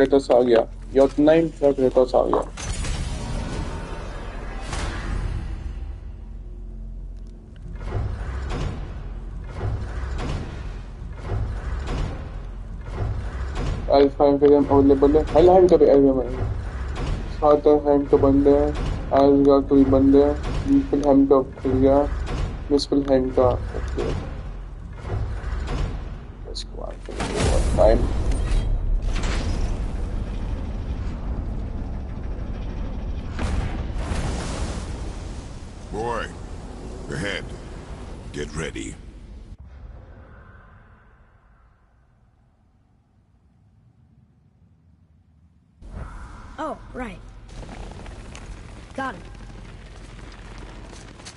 Kratos आ गया या उतना ही क्रेटोस आ गया अल्फाइन का गेम अवेलेबल है हेलहाइम का भी अवेलेबल है सातरहाइम का बंद है आयरन का भी बंद है मिस्पलहाइम का खुल गया मिस्पलहाइम का okay let's go on time Boy, ahead. Get ready. Oh, right. Got it.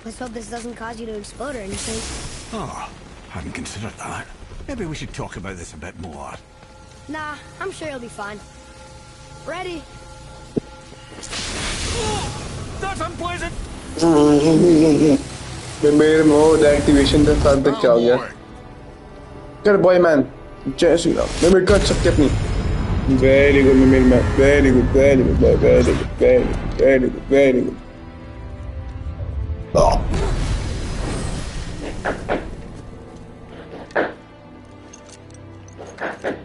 Let's hope this doesn't cause you to explode or anything. Oh, hadn't considered that. Maybe we should talk about this a bit more. Nah, I'm sure you'll be fine. Ready? Oh, that's unpleasant! मेरे mode activation के साथ तक क्या हो गया कर boy man जय श्री राम मैं कर सकते अपनी वेरी गुड मेरे man very good very good very good very good very good very good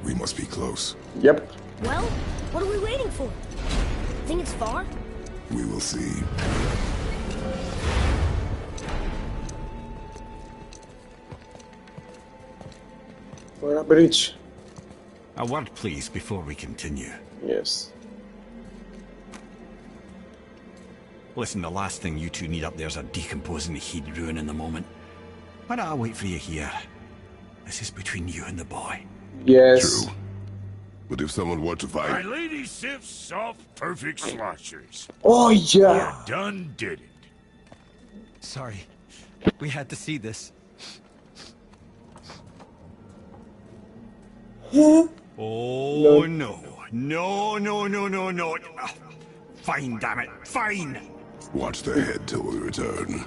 We must be close. Yep. Well, what are we waiting for? Think it's far? We will see. Or a bridge. A word, please, before we continue. Yes. Listen, the last thing you two need up there is a decomposing heat ruin in the moment. Why don't I wait for you here? This is between you and the boy. Yes. True. But if someone were to fight... My Lady Sif's soft, perfect sloshers. Oh, yeah. You done did it. Sorry. We had to see this. Huh? Oh, no. No, no, no, no, no. Fine, damn it. Fine. Watch their head till we return.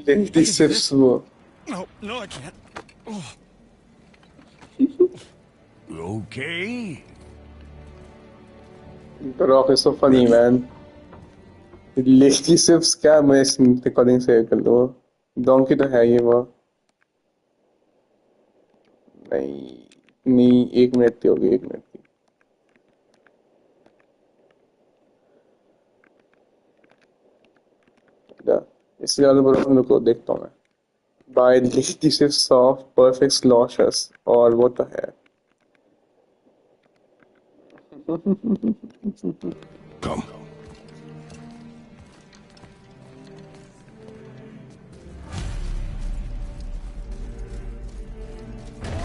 Lady Sif's were. No, no, I can't. Oh. Okay. The Rock is so funny, man. Lady Sif's क्या मैं इस recording से कर लूँ donkey तो है ये वो नहीं 1 मिनट की होगी 1 मिनट की इससे ज़्यादा बड़ा उनको देखता हूँ मैं By Lady Sif's soft perfect sloshers और वो तो है Come.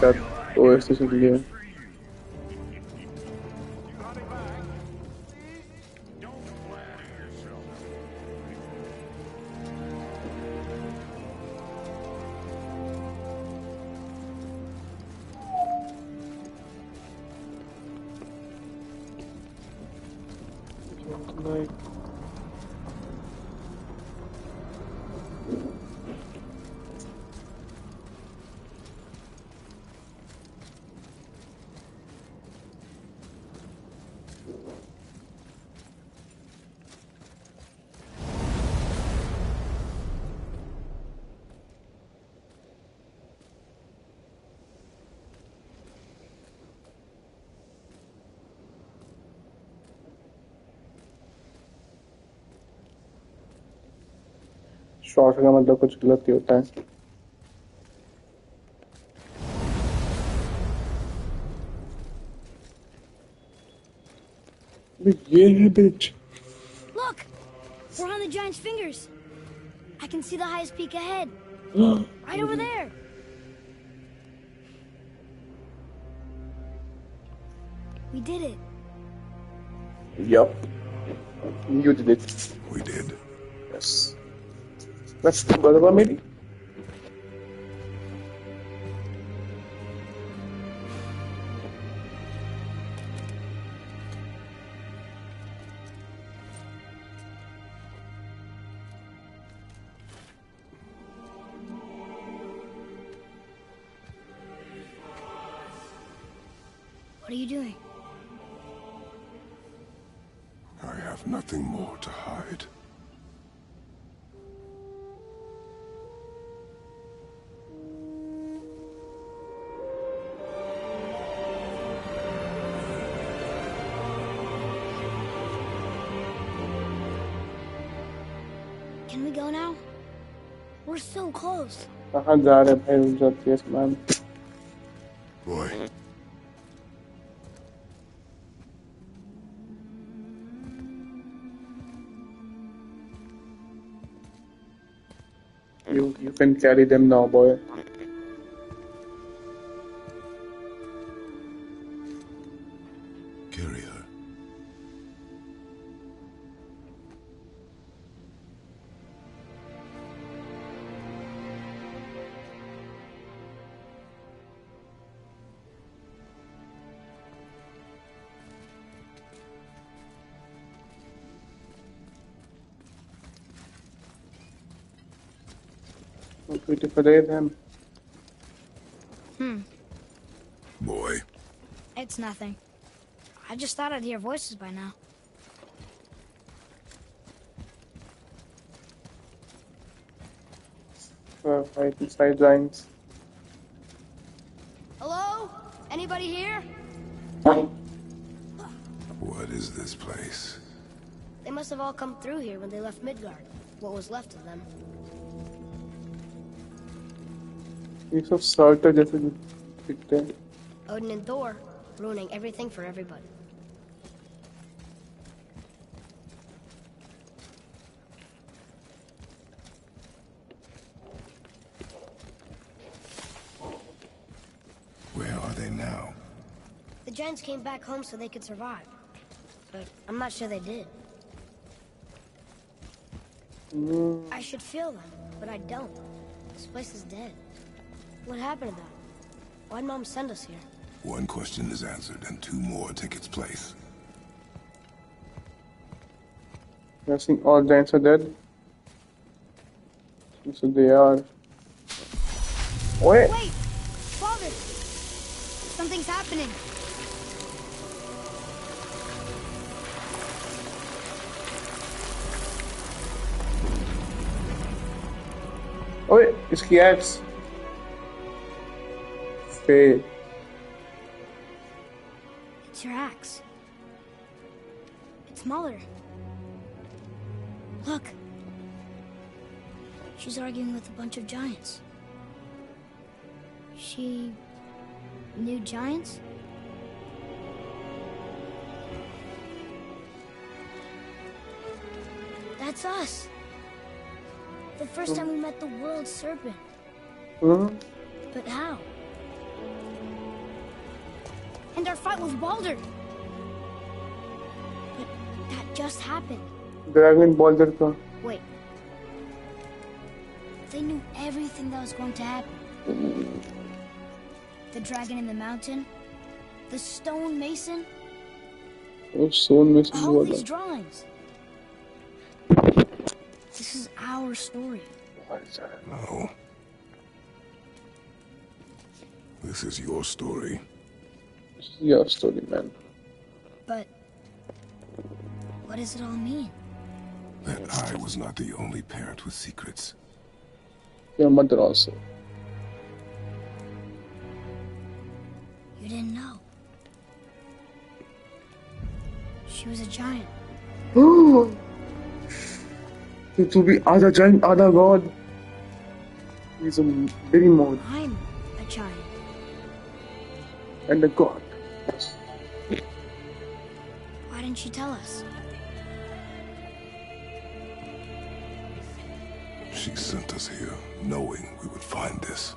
That OS is clear. Like short का मतलब कुछ गलत ही होता है ये है bitch Look! We're on the giant's fingers. I can see the highest peak ahead. Right over there. We did it. Yup. You did it. We did. Yes. Let's do another one, maybe. What are you doing? have nothing more to hide. Can we go now? We're so close. कहाँ जा रहे भाई रुक जाती है man. Boy. You can carry them now, boy. Carry her. How beautiful are them. Boy. It's nothing. I just thought I'd hear voices by now. Fight inside giants. Hello? Anybody here? What is this place? They must have all come through here when they left Midgard. What was left of them. ये सब shorter जैसे दिखते हैं. Odin and Thor, ruining everything for everybody. Where are they now? The giants came back home so they could survive. But I'm not sure they did. I should feel them, but I don't. This place is dead. What happened to them? Why'd Mom send us here? One question is answered and two more take its place. I think all giants are dead. So they are. Wait! Wait! Father! Something's happening. Wait! इसकी axe. FAYE. It's your axe. It's Muller. Look. She's arguing with a bunch of giants. She knew giants? That's us. The first time we met the world serpent. But how? And our fight with Baldur. But that just happened. Dragon Baldur का. Wait. They knew everything that was going to happen. The dragon in the mountain. The stone mason. Oh, stone mason All बोला. these drawings. This is our story. No. This is your story. This is your story, man. But what does it all mean? That I was not the only parent with secrets. Your mother also. You didn't know. She was a giant. To be other giant, other god. He's a very mod I'm a giant. and a god. Why didn't she tell us? She sent us here, knowing we would find this.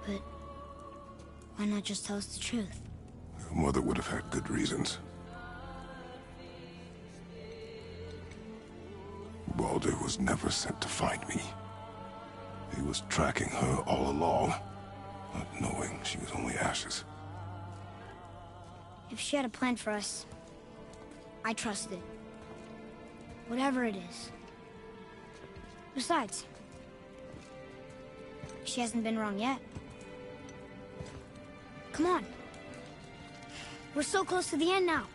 But why not just tell us the truth? Your mother would have had good reasons. Baldur was never sent to find me. He was tracking her all along, not knowing she was only ashes. If she had a plan for us, I trust it. Whatever it is. Besides, she hasn't been wrong yet. Come on. We're so close to the end now.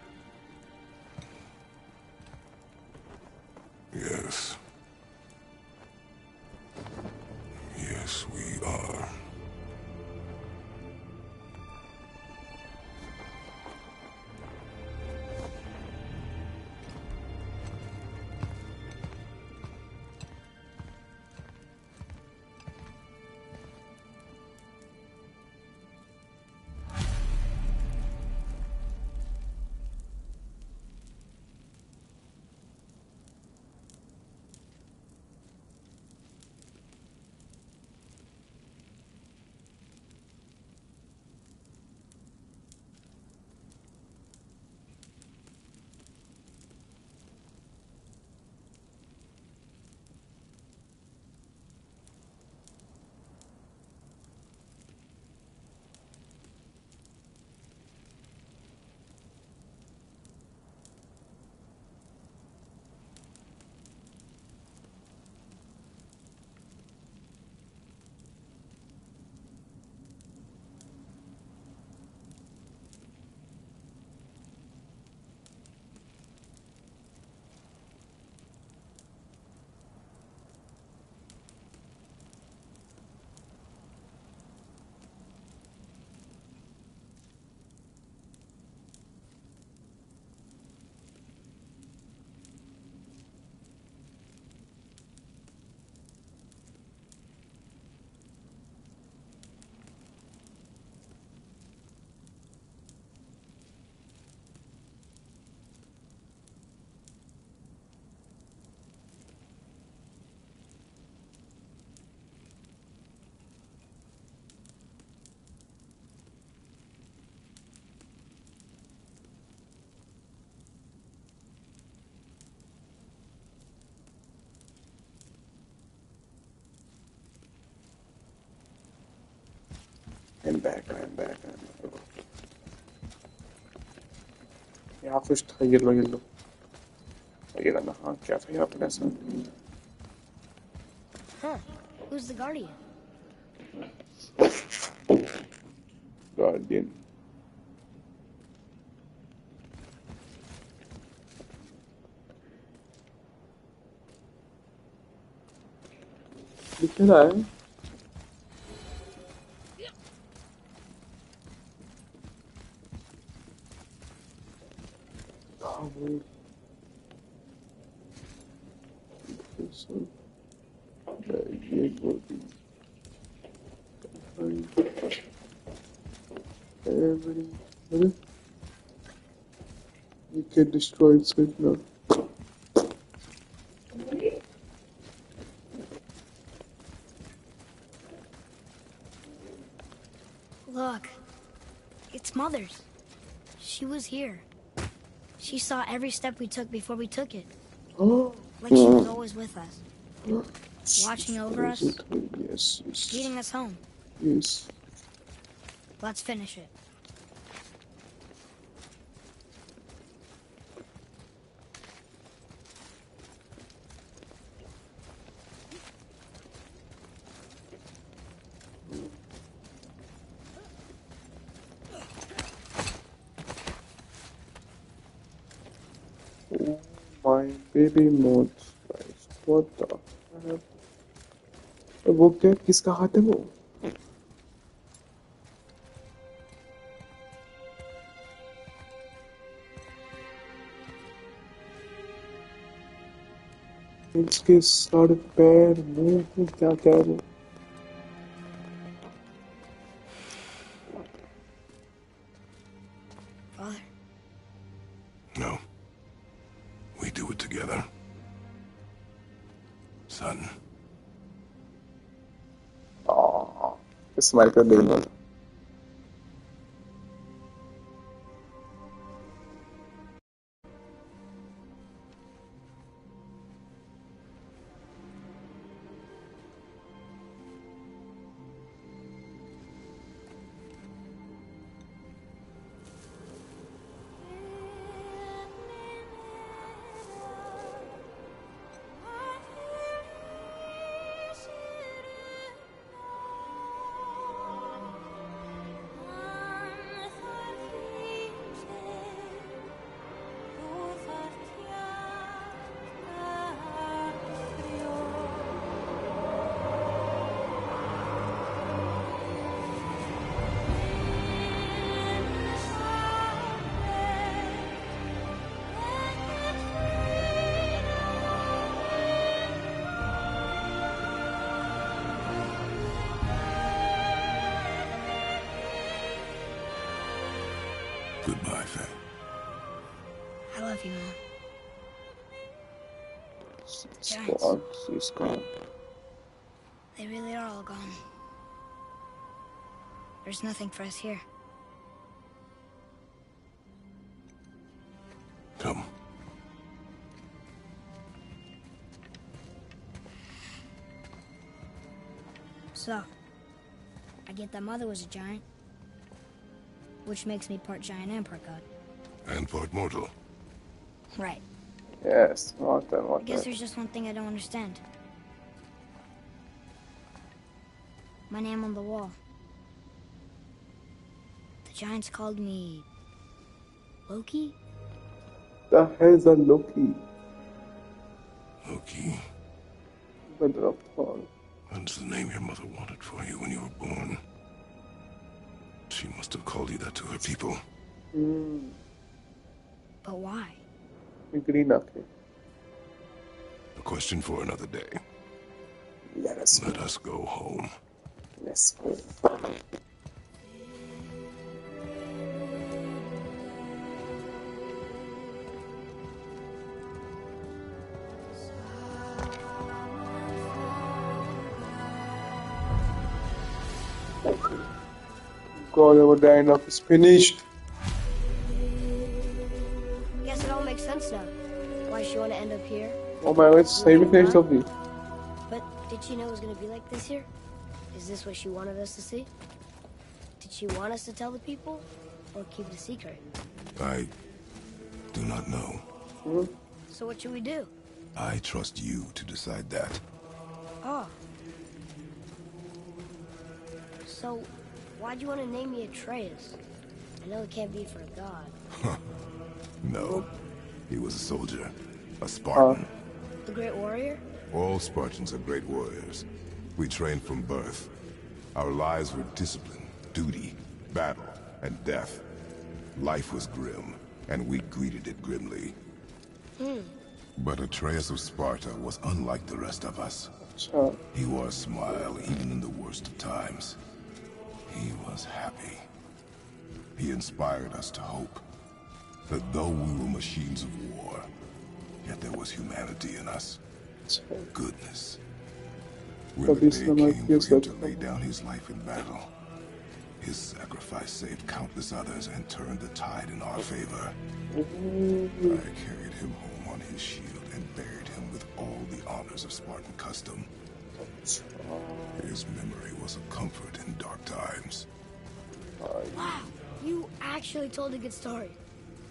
I'm back. यहाँ कुछ था ये लो ये करना हाँ क्या था यहाँ पर ऐसा Huh. Who's the guardian? Guardian दिख रहा है You can destroy it now. Look. It's Mother's. She was here. She saw every step we took before we took it. Like she was always with us. Watching over us. Yes. Leading us home. Yes. Let's finish it. Oh my baby mods, guys. What the hell? वो क्या किसका हाथ है वो इसके sir पैर मुंह क्या क्या है वो Father. No. We do it together. Son. Smile कर देगा Goodbye, Faye. I love you, Mom. She's gone. They really are all gone. There's nothing for us here. Come. So, I get that Mother was a giant, which makes me part giant and part god. And part mortal. Right. Yes, I guess there's just one thing I don't understand. My name on the wall. The giants called me... Loki? The hell's a Loki? Loki. Brother of Thor. That's the name your mother wanted for you when you were born. She must have called you that to her people. But why? Green okay. A question for another day. Let us go home. Let's go. God, our dialogue is finished. Guess it all makes sense now. Why she want to end up here? Oh my God, it's same finished of me. But did she know it was going to be like this here? Is this what she wanted us to see? Did she want us to tell the people, or keep it a secret? I do not know. So what should we do? I trust you to decide that. Oh. So, why'd you want to name me Atreus? I know it can't be for a god. No. He was a soldier. A Spartan. The great warrior? All Spartans are great warriors. We trained from birth. Our lives were discipline, duty, battle, and death. Life was grim, and we greeted it grimly. But Atreus of Sparta was unlike the rest of us. He wore a smile even in the worst of times. He was happy. He inspired us to hope that though we were machines of war, yet there was humanity in us. Goodness. When the day came for him to lay down his life in battle, his sacrifice saved countless others and turned the tide in our favor. I carried him home on his shield and buried him with all the honors of Spartan custom. His memory was a comfort in dark times. Wow, you actually told a good story.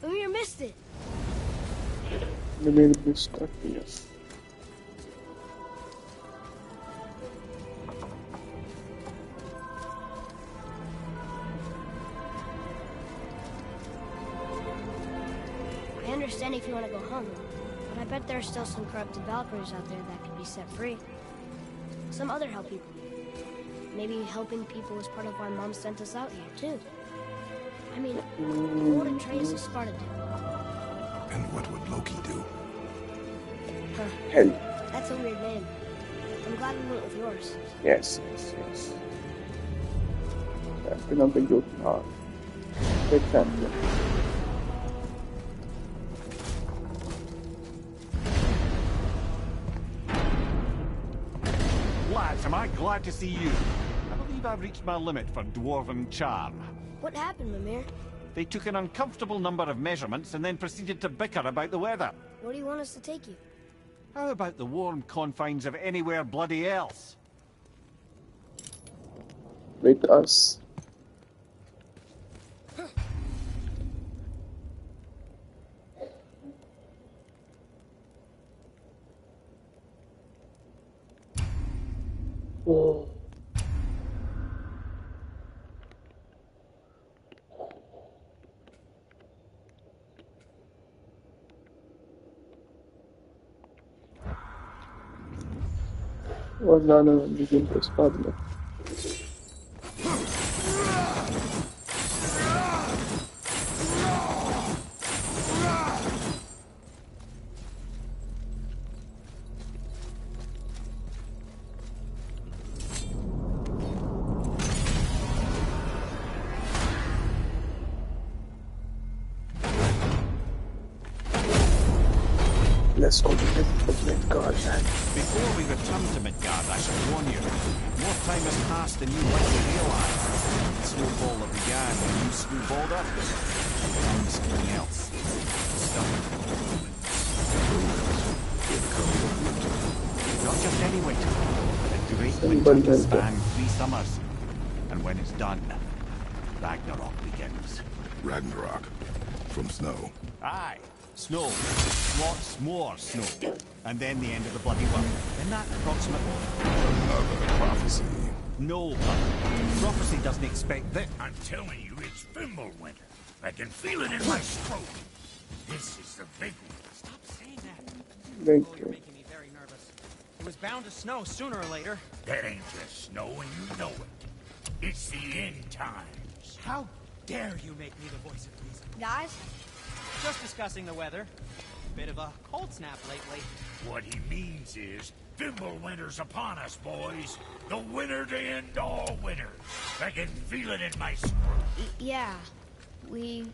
Mimir missed it. Mimir missed it, yes. I understand if you want to go home, but I bet there are still some corrupted Valkyries out there that could be set free. Some other help people. Maybe helping people was part of why Mom sent us out here, too. I mean, what would Atreus of Sparta do? And what would Loki do? Huh. Hell. That's a weird name. I'm glad we went with yours. Yes, yes, yes. That's been a big good big family. Lads, am I glad to see you. I believe I've reached my limit for dwarven charm. What happened, Mimir? They took an uncomfortable number of measurements and then proceeded to bicker about the weather. Where do you want us to take you? How about the warm confines of anywhere bloody else? With us. Oh. Guardando il disegno spalle. Let's go to Midgard then. Before we return to Midgard, I should warn you. More time has passed than you likely realize. The snowball that began when you slew Balder becomes something else. Not just any winter, but a great winter to span 3 summers. And when it's done, Ragnarok begins. Ragnarok. From snow. Aye. Snow. Lots more snow. And then the end of the bloody world. Isn't that approximately? Another prophecy. No, brother. Prophecy doesn't expect that. I'm telling you, it's Fimbulwinter. I can feel it in my throat. This is the big one. Stop saying that. Thank You're you. making me very nervous. It was bound to snow sooner or later. That ain't just snow, and you know it. It's the end times. How dare you make me the voice of reason? Guys? Just discussing the weather. Bit of a cold snap lately. What he means is, Fimbulwinter's upon us, boys. The winter to end all winters. I can feel it in my throat. Yeah. We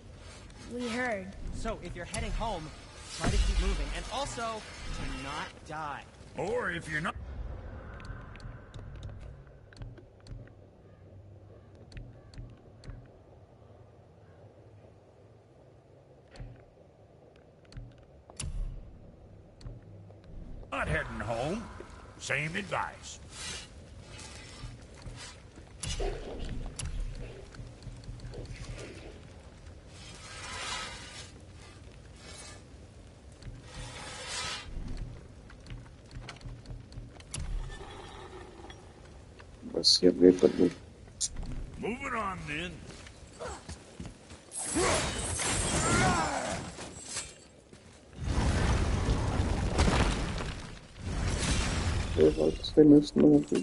heard. So if you're heading home, try to keep moving, and also to not die. Or if you're not... not heading home, same advice. बस ये update कर दूँ। Moving on then. ये बहुत spinners में होती।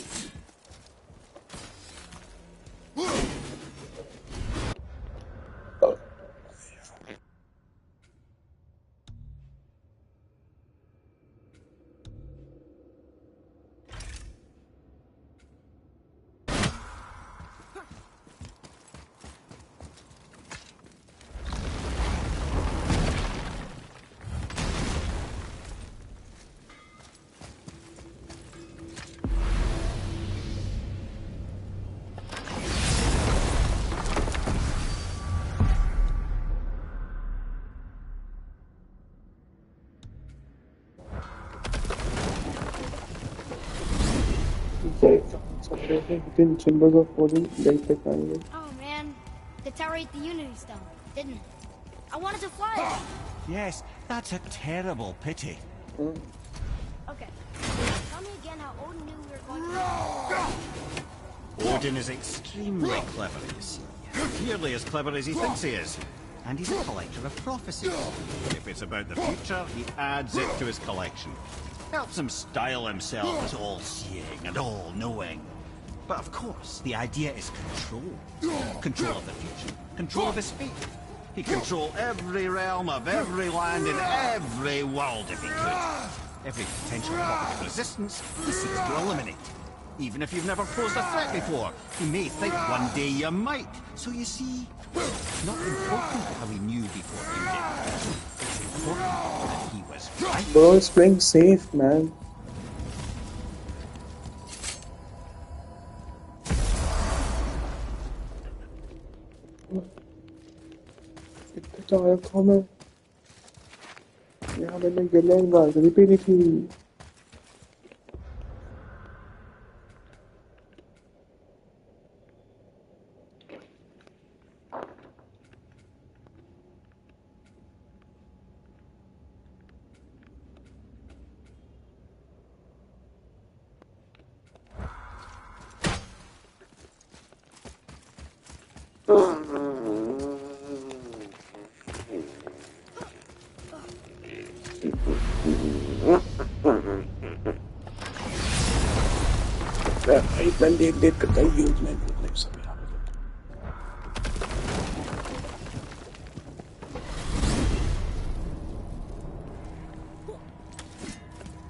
Within chambers of falling, like the triangle. Oh man, the tower ate the Unity Stone, didn't it? I wanted to fly it. Yes, that's a terrible pity. Okay, tell me again how Odin knew we were going to... Odin is extremely clever, you see. Nearly as clever as he thinks he is. And he's a collector of prophecies. If it's about the future, he adds it to his collection. Helps him style himself as all-seeing and all-knowing. But of course, the idea is control. Control of the future. Control of his fate. He'd control every realm of every land in every world if he could. Every potential pocket of resistance, he seeks to eliminate. Even if you've never posed a threat before, he may think one day you might. So you see, it's not important how he knew before you did. It's important that he was right. Bro, it's playing safe, man. इतना कम है। यहाँ मैंने गलत बात repeat थी। मैं देख करता हूँ यूज में सब यहाँ पे।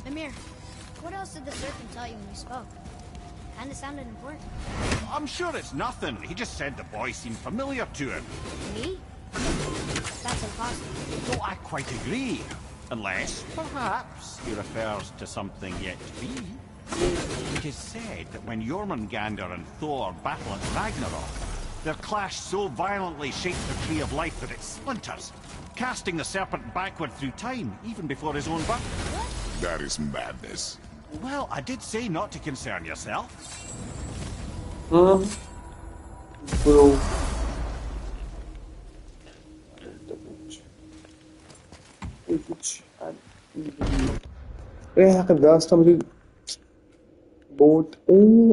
Mimir, what else did the serpent tell you when we spoke? Kinda sounded important. I'm sure it's nothing. He just said the boy seemed familiar to him. Me? That's impossible. Though I quite agree. Unless, perhaps, he refers to something yet to be. It is said that when Jormungandr and Thor battle at Ragnarok, their clash so violently shakes the tree of life that it splinters, casting the serpent backward through time, even before his own birth. That is madness. Well, I did say not to concern yourself. Bro. Yeah, last time we boat. Oh.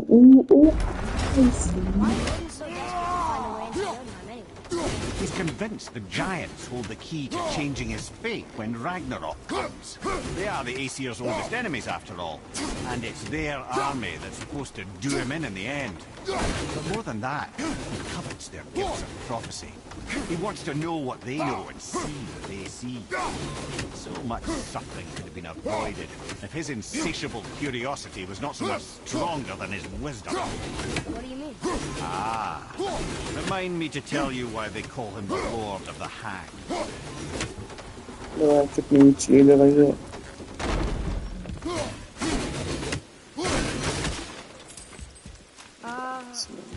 Why is Odin so desperate to find a way into Jotunheim anyway? He's convinced the giants hold the key to changing his fate when Ragnarok comes. They are the Aesir's oldest enemies, after all, and it's their army that's supposed to do him in the end. But more than that, he covets their gifts of prophecy. He wants to know what they know and see what they see. So much suffering could have been avoided if his insatiable curiosity was not so much stronger than his wisdom. What do you mean? Ah, remind me to tell you why they call him the Lord of the Hag. No, I could need to right here.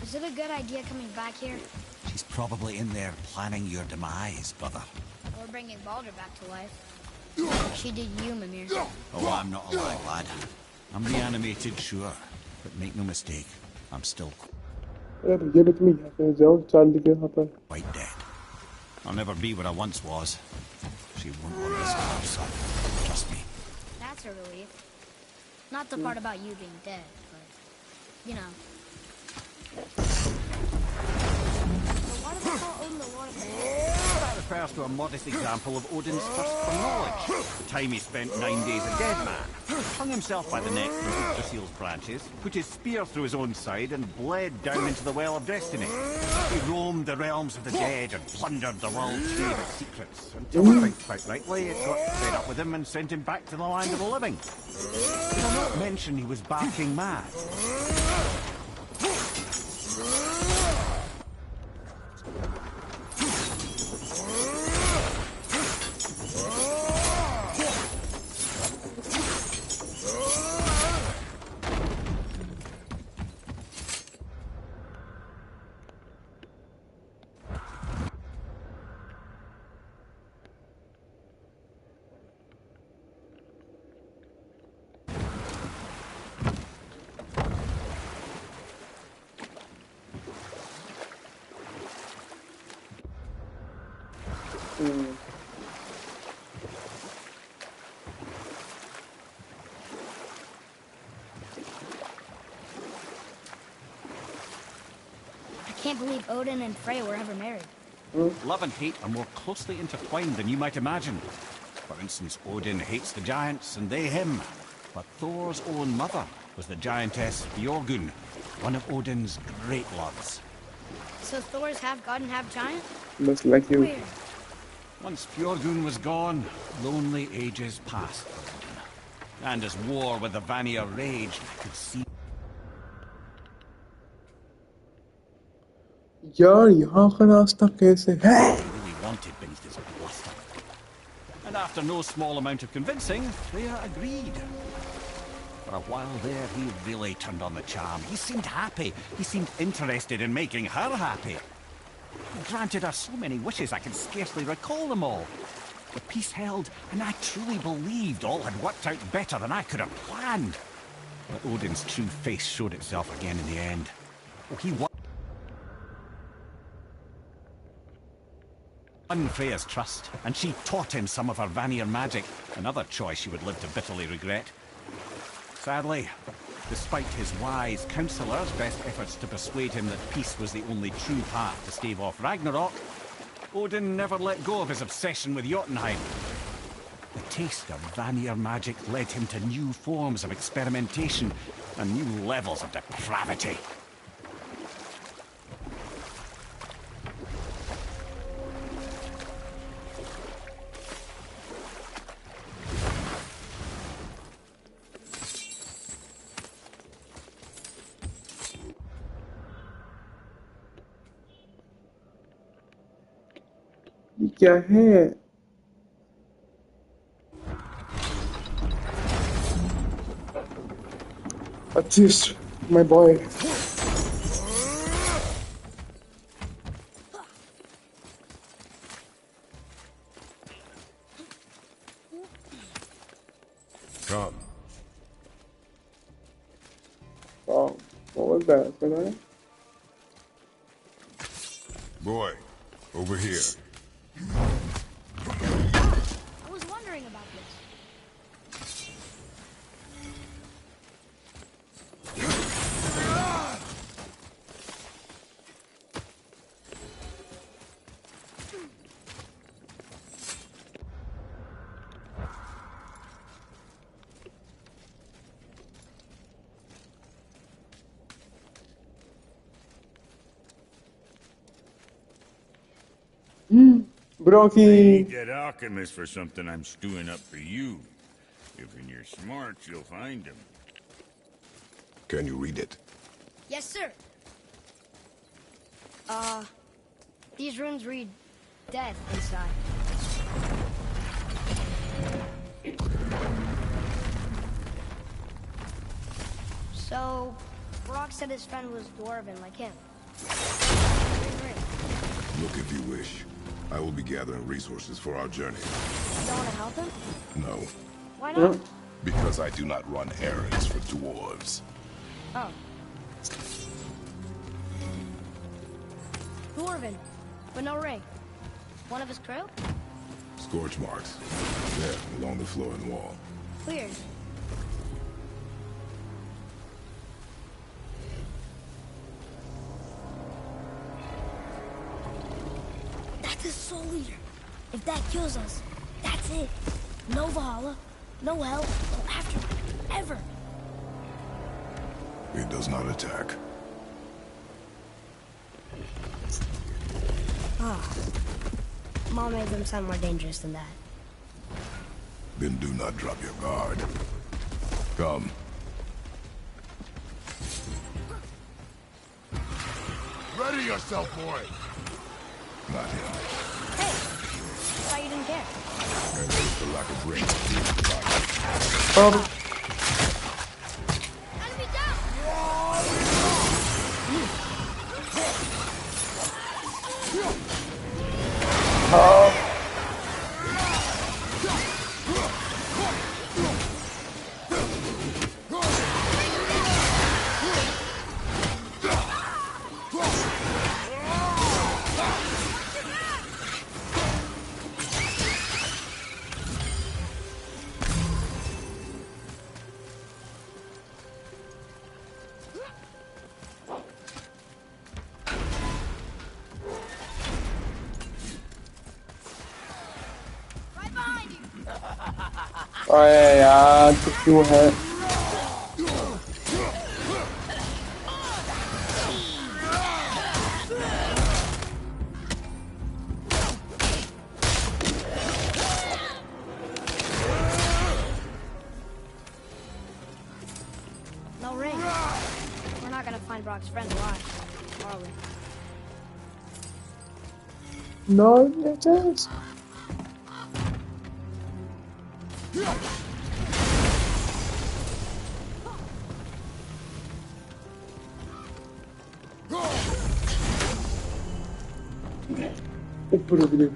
Is it a good idea coming back here? She's probably in there planning your demise, brother. Or bringing Baldur back to life? Like she did you, Mimir. Oh, I'm not alive, lad. I'm reanimated, sure. But make no mistake, I'm still Give it to me. quite dead. I'll never be what I once was. She won't want this for her son. Trust me. That's a relief. Not the part about you being dead, but, you know, Why do they call Odin the Lord of the That refers to a modest example of Odin's thirst for knowledge. The time he spent 9 days a dead man. Hung himself by the neck from Yggdrasil's branches, put his spear through his own side, and bled down into the Well of Destiny. He roamed the realms of the dead and plundered the world's favourite secrets, until I think quite rightly it got fed up with him and sent him back to the land of the living. Did I not mention he was barking mad? I can't believe Odin and Freya were ever married. Love and hate are more closely intertwined than you might imagine. For instance, Odin hates the giants and they him. But Thor's own mother was the giantess Björgun, one of Odin's great loves. So Thor's half god and half giant? Looks like you. Weird. Once Björgun was gone, lonely ages passed for Odin. And as war with the Vanir raged, I could see यार यहाँ का रास्ता कैसे है? he really wanted beneath his bluster. And after no small amount of convincing, Freya agreed. For a while there, he really turned on the charm. He seemed happy. He seemed interested in making her happy. He granted her so many wishes I can scarcely recall them all. The peace held, and I truly believed all had worked out better than I could have planned. But Odin's true face showed itself again in the end. He won Freya's trust, and she taught him some of her Vanir magic, another choice she would live to bitterly regret. Sadly, despite his wise counselor's best efforts to persuade him that peace was the only true path to stave off Ragnarok, Odin never let go of his obsession with Jotunheim. The taste of Vanir magic led him to new forms of experimentation and new levels of depravity. ये क्या है? Assist, my boy. Come. Wow, what was that? Somebody? Boy, over here. I was wondering about this. Brocky. Need that alchemist for something I'm stewing up for you. If in your smarts, you'll find him. Can you read it? Yes, sir. These runes read death inside. So, Brock said his friend was dwarven like him. Look if you wish. I will be gathering resources for our journey. You don't want to help him? No, Why not? because I do not run errands for dwarves. Oh. Dwarven, but no ring. One of his crew? Scorch marks. There, along the floor and wall. Weird. Soul Eater. If that kills us, that's it. No Valhalla, no hell, no afterlife, ever. It does not attack. Mom made them sound more dangerous than that. Then do not drop your guard. Come. Ready yourself, boy! Not him. Hey! Thought you didn't care. And there's the lack of range. Enemy down! Right behind you! अरे यार तो क्यों है? No ring. We're not gonna find Brock's friend alive, are we? No, it is. ऊपर उगले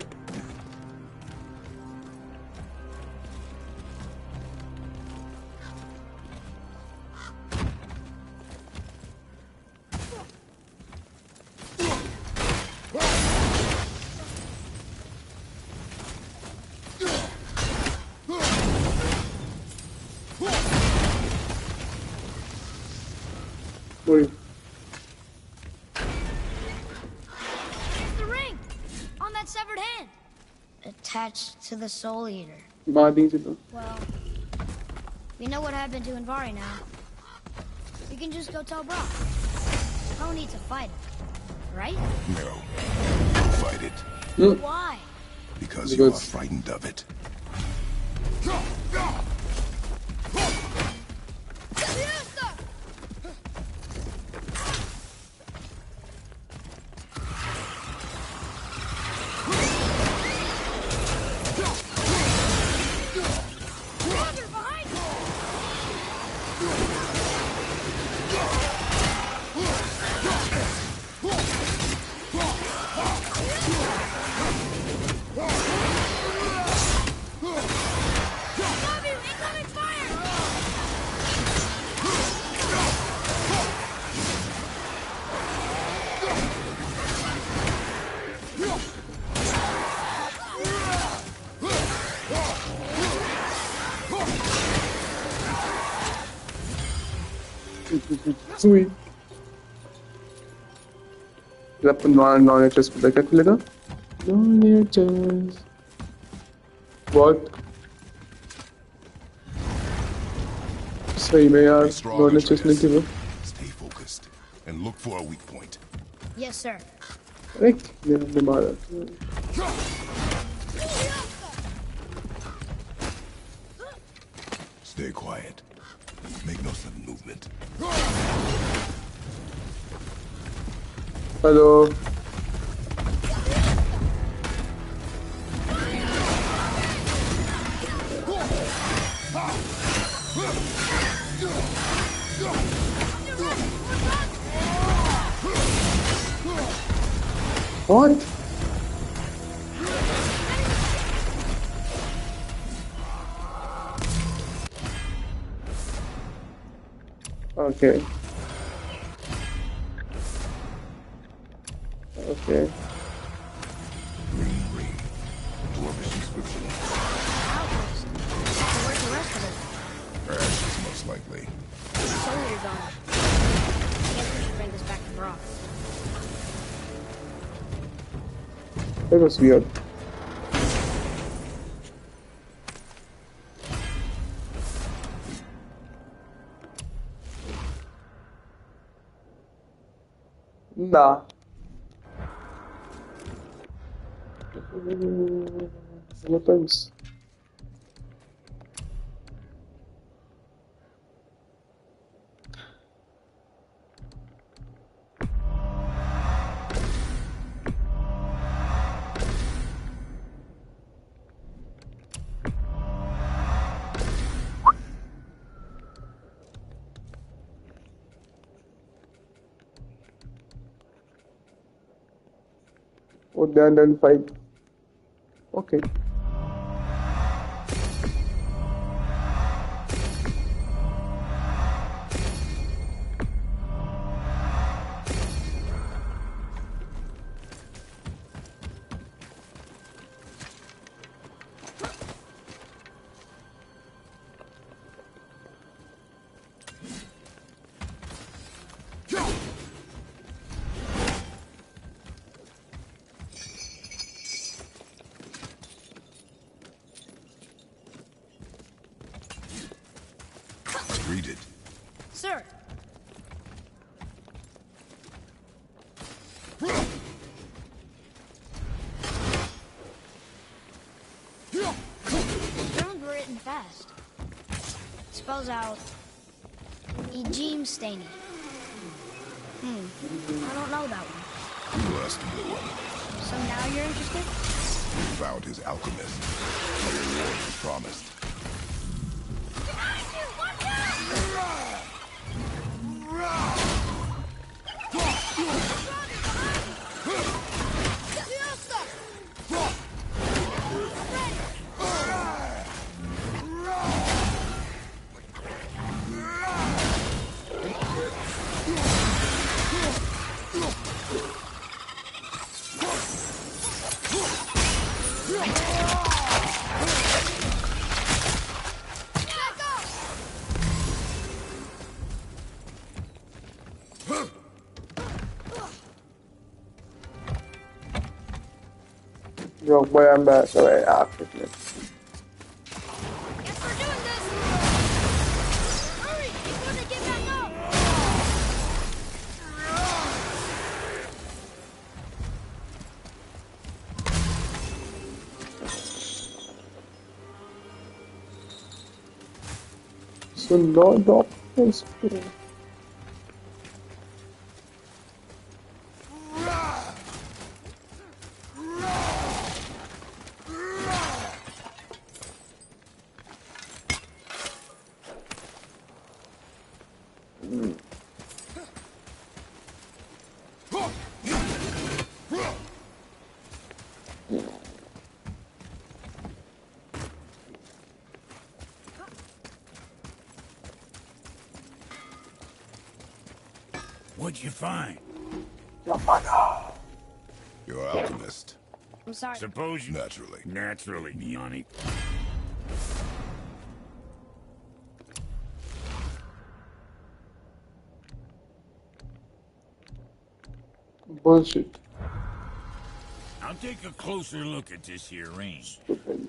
वही The ring! On that severed hand! Attached to the Soul Eater. मार दीजिए तो Well, we know what happened to Invari now. We can just go tell Brock. No need to fight it, right? No. Fight it. Why? Because you are frightened of it. Brother, behind you! Above you! Incoming fire! Sweet. Non-HS पे क्या खुलेगा? Non-HS. What? सही में यार Be strong, non-HS नहीं थी वो. Stay focused and look for a weak point. Yes, sir. अरे ने मारा. Stay quiet. Make no sudden movement. Hello. What? Okay. Okay. Ring. Dwarvish inscription. Outpost. So where's the rest of it? Ashes, most likely. Soul Eater's on it. I guess we should bring this back to Brock. That was weird. Da. Weapons. Oh, they are done fight. Okay. Read it. Sir. Drones were written fast. Spells out Eugene Staney. I don't know that one. Blessed blue one. So now you're interested? We found his alchemist. A reward he promised. Yo, boy, I'm back. Alright, after this. Guess we're doing this! Hurry! Before they get back up! So, no doctors. What'd you find? Your alchemist. I'm sorry. Suppose you... Naturally. Naturally, Miani. Bullshit. I'll take a closer look at this here ring.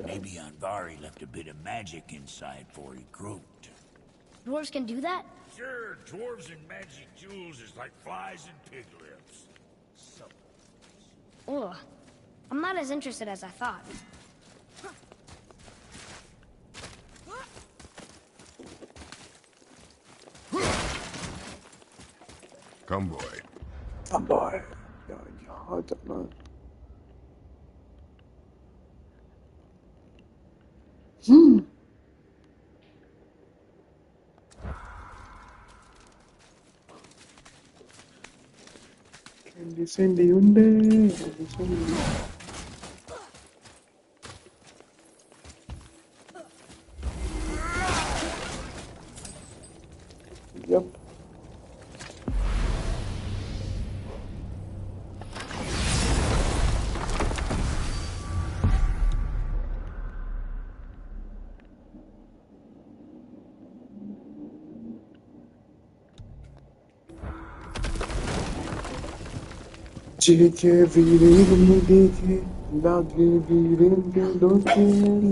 Maybe Anvari left a bit of magic inside before he croaked. Dwarves can do that? Sure, dwarves and magic jewels is like flies and pig lips. So... Ugh. I'm not as interested as I thought. Come, boy. Come boy. Yeah, don't know. Candy Sandy Unde. Yep. Çeke vireyim deke, lagri vireyim de doke,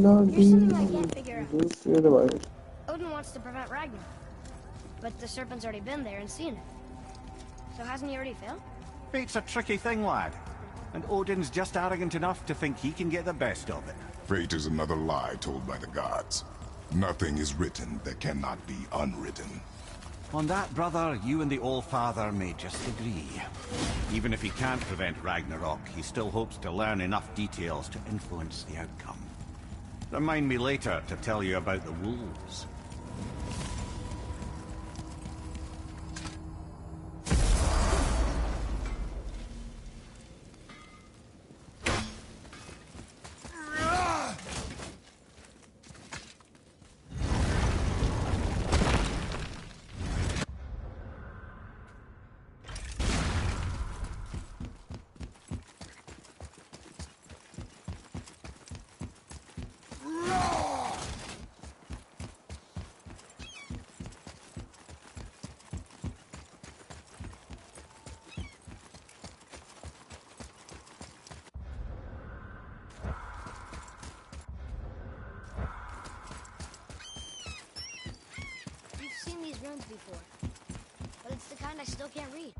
lagri doke de var. Odin wants to prevent Ragnar, but the serpent's already been there and seen it. So hasn't he already failed? Fate's a tricky thing, lad. And Odin's just arrogant enough to think he can get the best of it. Fate is another lie told by the gods. Nothing is written that cannot be unwritten. On that, brother, you and the All-Father may just agree. Even if he can't prevent Ragnarok, he still hopes to learn enough details to influence the outcome. Remind me later to tell you about the wolves. runes before, but it's the kind I still can't read.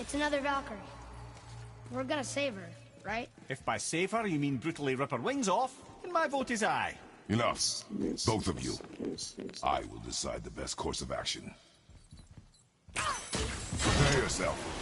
It's another Valkyrie. We're gonna save her, right? If by save her you mean brutally rip her wings off, then my vote is aye. Enough. Both of you. I will decide the best course of action. Prepare yourself.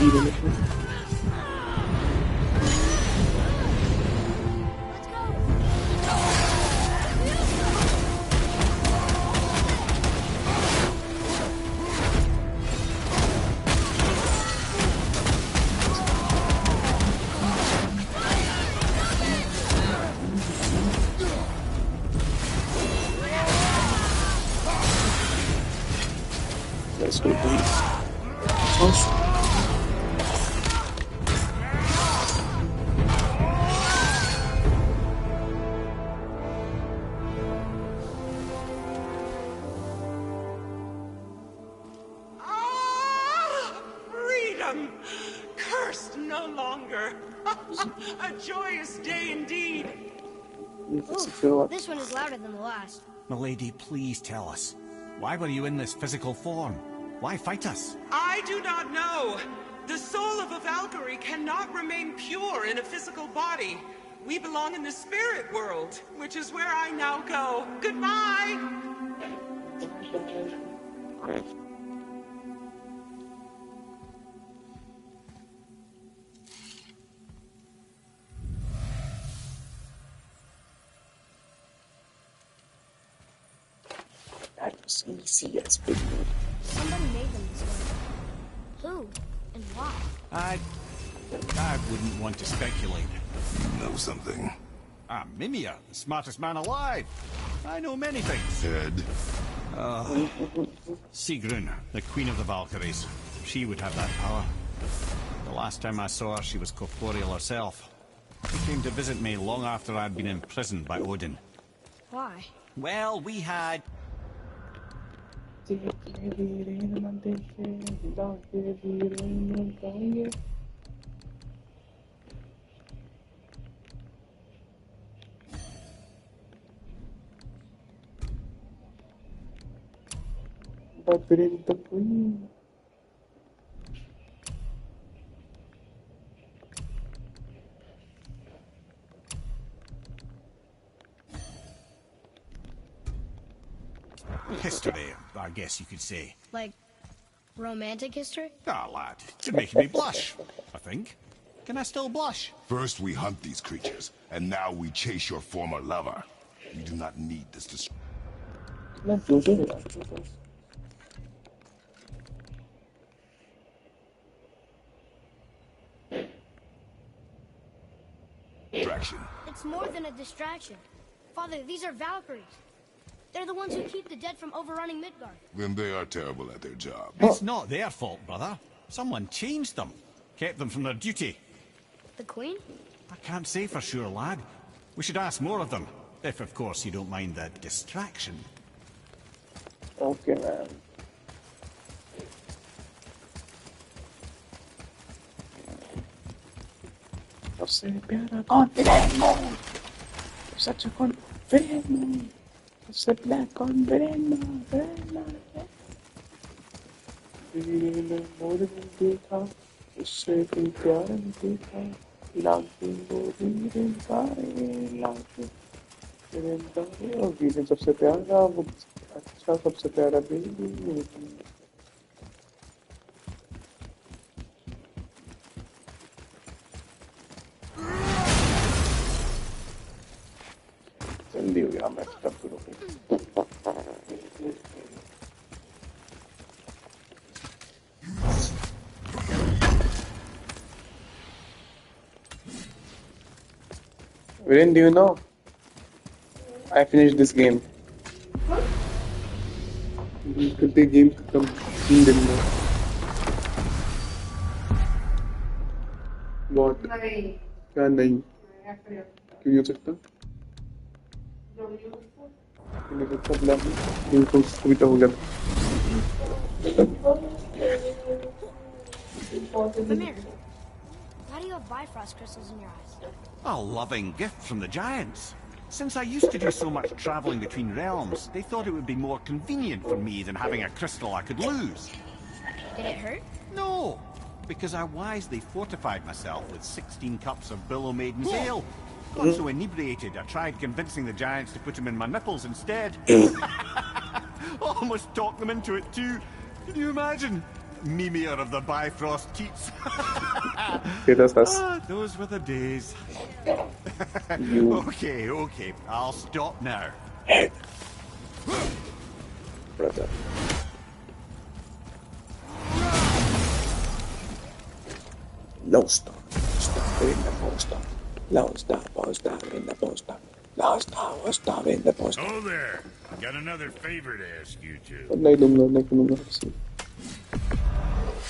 Let's go, please. Freedom! Cursed no longer. A joyous day indeed. Ooh, this one is louder than the last. Milady, please tell us. Why were you in this physical form? Why fight us? I do not know. The soul of a Valkyrie cannot remain pure in a physical body. We belong in the spirit world, which is where I now go. Goodbye! That was easy as big. Somebody made them this way. Who? And why? I wouldn't want to speculate. You know something? I'm Mimir, the smartest man alive. I know many things. Ted? Sigrun, the queen of the Valkyries. She would have that power. The last time I saw her, she was corporeal herself. She came to visit me long after I'd been imprisoned by Odin. Why? Well, we had... But we didn't the queen. history, I guess you could say. Like, romantic history? Ah, lad, you're making me blush, I think. Can I still blush? First we hunt these creatures, and now we chase your former lover. You do not need this distraction. It's more than a distraction. Father, these are Valkyries. They're the ones who keep the dead from overrunning Midgard. Then they are terrible at their job. It's not their fault, brother. Someone changed them. Kept them from their duty. The Queen? I can't say for sure, lad. We should ask more of them. If, of course, you don't mind the distraction. Okay, man. सबसे प्यारा confident mode such a confident mood. सबसे black confident mood. मोर में देखा उससे भी प्यार में देखा लागे गोरी रिंकारे लागे रिंकारे और वीरन सबसे प्यारा वो अच्छा सबसे प्यारा बेबी जल्दी हो गया मैं तब शुरू Viren, do you know? I finished this game. The game खत्म 3 दिन में. What? क्या नहीं? क्यों नहीं हो सकता? नहीं हो सकता ब्लैक. बिल्कुल कविता हो गया. Mimir, why do you have Bifrost crystals in your eyes? A loving gift from the giants. Since I used to do so much traveling between realms, they thought it would be more convenient for me than having a crystal I could lose. Did it hurt? No, because I wisely fortified myself with 16 cups of Billow Maiden's ale. Got so inebriated, I tried convincing the giants to put them in my nipples instead. Almost talked them into it too. Can you imagine? Mimir of the Bifrost Keeps. Those were the days. Okay, I'll stop now. Brother. Lost star in the poster. Lost star in the poster. Lost star in the poster. Oh there! Got another favor to ask you two.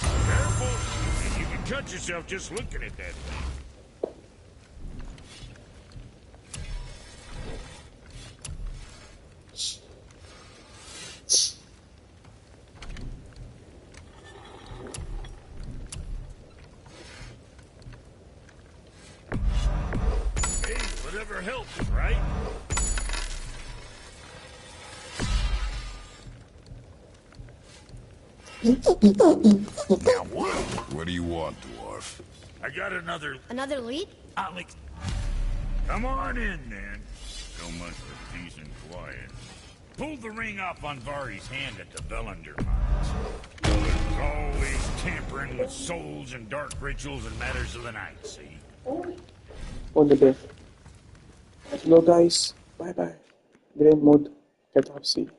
Careful! You can cut yourself just looking at that thing. Hey, whatever helps, right? Now what do you want, dwarf? I got another... Another lead? Alex... Come on in, then. So much for peace and quiet. Pulled the ring off on Vari's hand at the Bellander mines. There's always tampering with souls and dark rituals and matters of the night, see? On the day. Hello guys. Bye bye. Game mode. Get up, see.